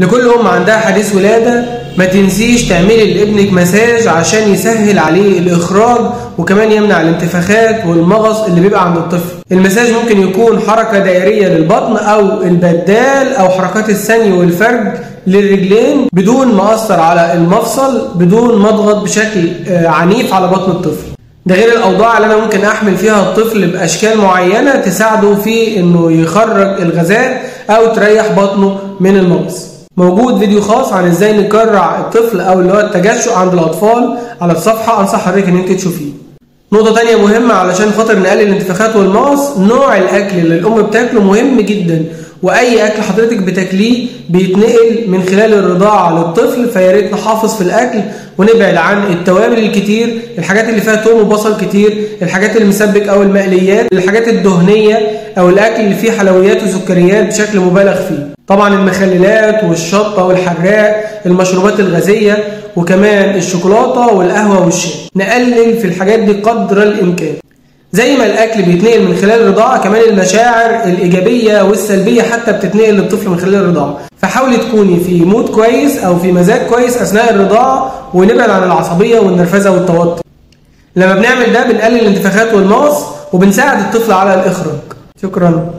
لكل ام عندها حديث ولاده ما تنسيش تعملي لابنك مساج عشان يسهل عليه الاخراج وكمان يمنع الانتفاخات والمغص اللي بيبقى عند الطفل. المساج ممكن يكون حركه دائريه للبطن او البدال او حركات الثني والفرد للرجلين بدون ما اثر على المفصل، بدون ما اضغط بشكل عنيف على بطن الطفل. ده غير الاوضاع اللي انا ممكن احمل فيها الطفل باشكال معينه تساعده في انه يخرج الغازات او تريح بطنه من المغص. موجود فيديو خاص عن ازاي نكرع الطفل او اللي هو التجشؤ عند الاطفال على الصفحه، انصح حضرتك ان انت تشوفيه. نقطه تانية مهمه علشان خاطر نقلل الانتفاخات والمغص، نوع الاكل اللي الام بتاكله مهم جدا، واي اكل حضرتك بتاكليه بيتنقل من خلال الرضاعه للطفل، فيا ريت نحافظ في الاكل ونبعد عن التوابل الكتير، الحاجات اللي فيها توم وبصل كتير، الحاجات اللي مسبك او المقليات، الحاجات الدهنيه او الاكل اللي فيه حلويات وسكريات بشكل مبالغ فيه. طبعا المخللات والشطه والحراق، المشروبات الغازيه، وكمان الشوكولاته والقهوه والشاي. نقلل في الحاجات دي قدر الامكان. زي ما الاكل بيتنقل من خلال الرضاعه، كمان المشاعر الايجابيه والسلبيه حتى بتتنقل للطفل من خلال الرضاعه. فحاولي تكوني في مود كويس او في مزاج كويس اثناء الرضاعه، ونبعد عن العصبيه والنرفزه والتوتر. لما بنعمل ده بنقلل الانتفاخات والمغص وبنساعد الطفل على الاخراج. شكرا.